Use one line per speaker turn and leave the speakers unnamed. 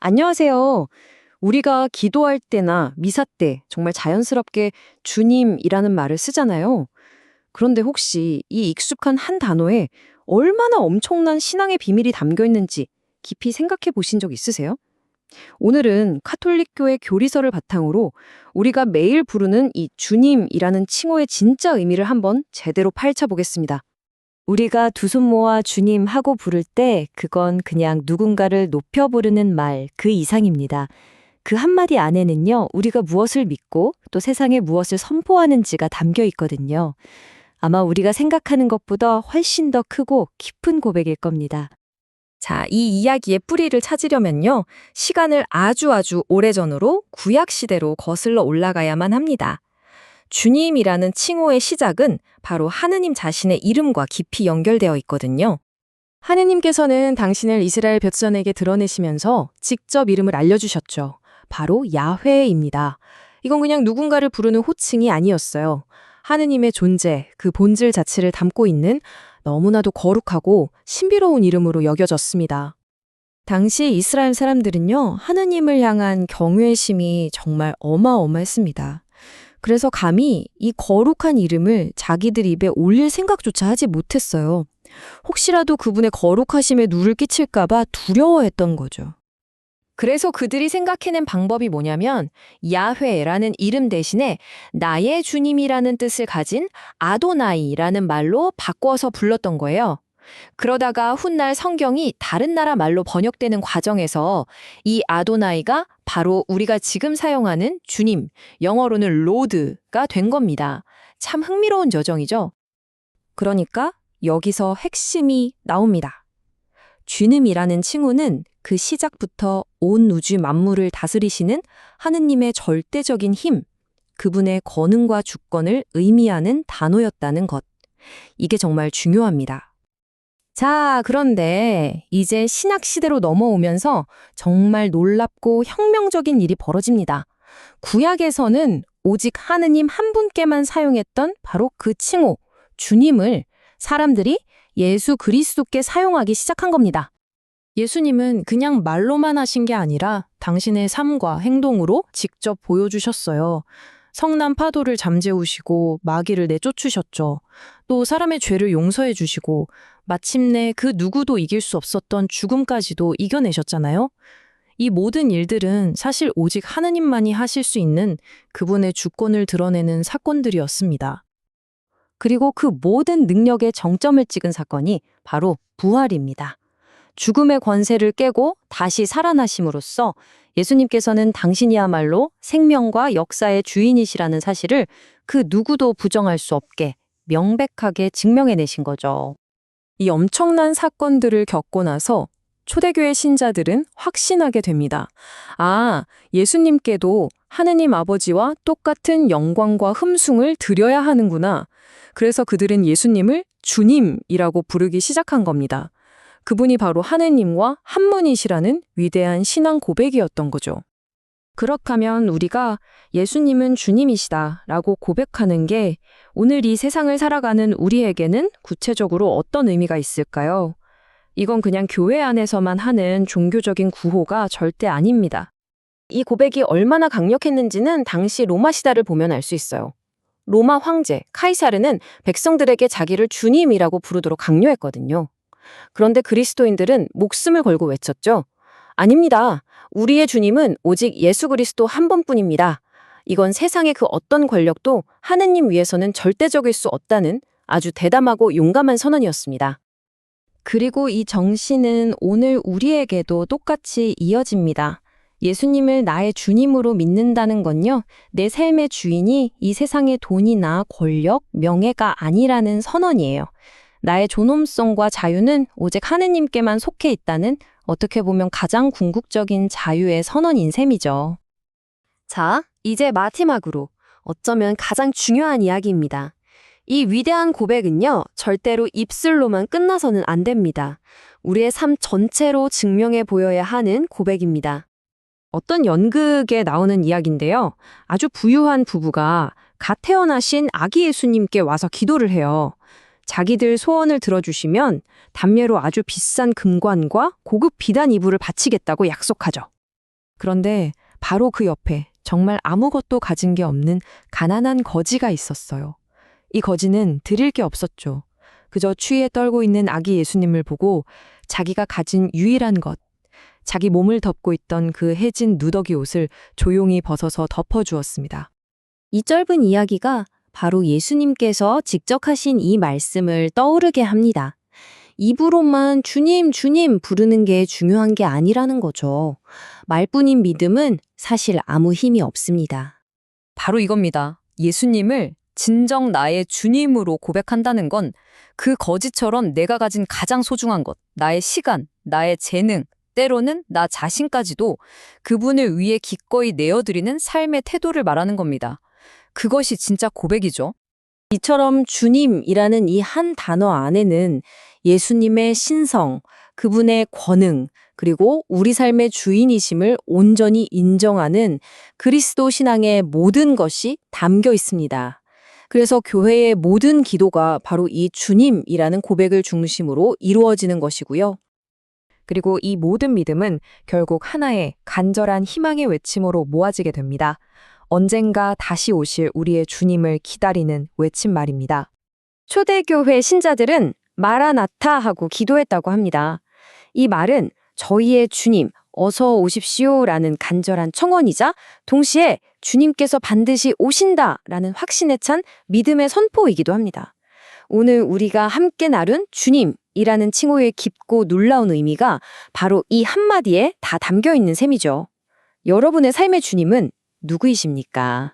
안녕하세요. 우리가 기도할 때나 미사 때 정말 자연스럽게 주님이라는 말을 쓰잖아요. 그런데 혹시 이 익숙한 한 단어에 얼마나 엄청난 신앙의 비밀이 담겨 있는지 깊이 생각해 보신 적 있으세요? 오늘은 카톨릭교회 교리서를 바탕으로 우리가 매일 부르는 이 주님이라는 칭호의 진짜 의미를 한번 제대로 파헤쳐 보겠습니다. 우리가 두 손 모아 주님 하고 부를 때 그건 그냥 누군가를 높여 부르는 말 그 이상입니다. 그 한마디 안에는요, 우리가 무엇을 믿고 또 세상에 무엇을 선포하는지가 담겨 있거든요. 아마 우리가 생각하는 것보다 훨씬 더 크고 깊은 고백일 겁니다. 자, 이 이야기의 뿌리를 찾으려면요, 시간을 아주 오래전으로 구약 시대로 거슬러 올라가야만 합니다. 주님이라는 칭호의 시작은 바로 하느님 자신의 이름과 깊이 연결되어 있거든요. 하느님께서는 당신을 이스라엘 백성에게 드러내시면서 직접 이름을 알려주셨죠. 바로 야훼입니다. 이건 그냥 누군가를 부르는 호칭이 아니었어요. 하느님의 존재, 그 본질 자체를 담고 있는 너무나도 거룩하고 신비로운 이름으로 여겨졌습니다. 당시 이스라엘 사람들은요, 하느님을 향한 경외심이 정말 어마어마했습니다. 그래서 감히 이 거룩한 이름을 자기들 입에 올릴 생각조차 하지 못했어요. 혹시라도 그분의 거룩하심에 누를 끼칠까봐 두려워했던 거죠. 그래서 그들이 생각해낸 방법이 뭐냐면 야훼라는 이름 대신에 나의 주님이라는 뜻을 가진 아도나이라는 말로 바꿔서 불렀던 거예요. 그러다가 훗날 성경이 다른 나라 말로 번역되는 과정에서 이 아도나이가 바로 우리가 지금 사용하는 주님, 영어로는 로드가 된 겁니다. 참 흥미로운 여정이죠. 그러니까 여기서 핵심이 나옵니다. 주님이라는 칭호는 그 시작부터 온 우주 만물을 다스리시는 하느님의 절대적인 힘, 그분의 권능과 주권을 의미하는 단어였다는 것. 이게 정말 중요합니다. 자, 그런데 이제 신약 시대로 넘어오면서 정말 놀랍고 혁명적인 일이 벌어집니다. 구약에서는 오직 하느님 한 분께만 사용했던 바로 그 칭호, 주님을 사람들이 예수 그리스도께 사용하기 시작한 겁니다. 예수님은 그냥 말로만 하신 게 아니라 당신의 삶과 행동으로 직접 보여주셨어요. 성난 파도를 잠재우시고 마귀를 내쫓으셨죠. 또 사람의 죄를 용서해 주시고 마침내 그 누구도 이길 수 없었던 죽음까지도 이겨내셨잖아요. 이 모든 일들은 사실 오직 하느님만이 하실 수 있는 그분의 주권을 드러내는 사건들이었습니다. 그리고 그 모든 능력의 정점을 찍은 사건이 바로 부활입니다. 죽음의 권세를 깨고 다시 살아나심으로써 예수님께서는 당신이야말로 생명과 역사의 주인이시라는 사실을 그 누구도 부정할 수 없게 명백하게 증명해내신 거죠. 이 엄청난 사건들을 겪고 나서 초대교회 신자들은 확신하게 됩니다. 아, 예수님께도 하느님 아버지와 똑같은 영광과 흠숭을 드려야 하는구나. 그래서 그들은 예수님을 주님이라고 부르기 시작한 겁니다. 그분이 바로 하느님과 한 분이시라는 위대한 신앙 고백이었던 거죠. 그렇다면 우리가 예수님은 주님이시다라고 고백하는 게 오늘 이 세상을 살아가는 우리에게는 구체적으로 어떤 의미가 있을까요? 이건 그냥 교회 안에서만 하는 종교적인 구호가 절대 아닙니다. 이 고백이 얼마나 강력했는지는 당시 로마 시대를 보면 알 수 있어요. 로마 황제 카이사르는 백성들에게 자기를 주님이라고 부르도록 강요했거든요. 그런데 그리스도인들은 목숨을 걸고 외쳤죠. 아닙니다. 우리의 주님은 오직 예수 그리스도 한 분뿐입니다. 이건 세상의 그 어떤 권력도 하느님 위해서는 절대적일 수 없다는 아주 대담하고 용감한 선언이었습니다. 그리고 이 정신은 오늘 우리에게도 똑같이 이어집니다. 예수님을 나의 주님으로 믿는다는 건요, 내 삶의 주인이 이 세상의 돈이나 권력, 명예가 아니라는 선언이에요. 나의 존엄성과 자유는 오직 하느님께만 속해 있다는 어떻게 보면 가장 궁극적인 자유의 선언인 셈이죠. 자, 이제 마지막으로 어쩌면 가장 중요한 이야기입니다. 이 위대한 고백은요, 절대로 입술로만 끝나서는 안 됩니다. 우리의 삶 전체로 증명해 보여야 하는 고백입니다. 어떤 연극에 나오는 이야기인데요. 아주 부유한 부부가 갓 태어나신 아기 예수님께 와서 기도를 해요. 자기들 소원을 들어주시면 담례로 아주 비싼 금관과 고급 비단 이불을 바치겠다고 약속하죠.
그런데 바로 그 옆에 정말 아무것도 가진 게 없는 가난한 거지가 있었어요. 이 거지는 드릴 게 없었죠. 그저 추위에 떨고 있는 아기 예수님을 보고 자기가 가진 유일한 것, 자기 몸을 덮고 있던 그 해진 누더기 옷을 조용히 벗어서 덮어주었습니다.
이 짧은 이야기가 바로 예수님께서 직접 하신 이 말씀을 떠오르게 합니다. 입으로만 주님, 주님 부르는 게 중요한 게 아니라는 거죠. 말뿐인 믿음은 사실 아무 힘이 없습니다.
바로 이겁니다. 예수님을 진정 나의 주님으로 고백한다는 건 그 거지처럼 내가 가진 가장 소중한 것, 나의 시간, 나의 재능, 때로는 나 자신까지도 그분을 위해 기꺼이 내어드리는 삶의 태도를 말하는 겁니다. 그것이 진짜 고백이죠.
이처럼 주님이라는 이 한 단어 안에는 예수님의 신성, 그분의 권능, 그리고 우리 삶의 주인이심을 온전히 인정하는 그리스도 신앙의 모든 것이 담겨 있습니다. 그래서 교회의 모든 기도가 바로 이 주님이라는 고백을 중심으로 이루어지는 것이고요.
그리고 이 모든 믿음은 결국 하나의 간절한 희망의 외침으로 모아지게 됩니다. 언젠가 다시 오실 우리의 주님을 기다리는 외침 말입니다.
초대교회 신자들은 마라나타 하고 기도했다고 합니다. 이 말은 저희의 주님, 어서 오십시오라는 간절한 청원이자 동시에 주님께서 반드시 오신다라는 확신에 찬 믿음의 선포이기도 합니다. 오늘 우리가 함께 나눈 주님이라는 칭호의 깊고 놀라운 의미가 바로 이 한마디에 다 담겨 있는 셈이죠. 여러분의 삶의 주님은 누구이십니까?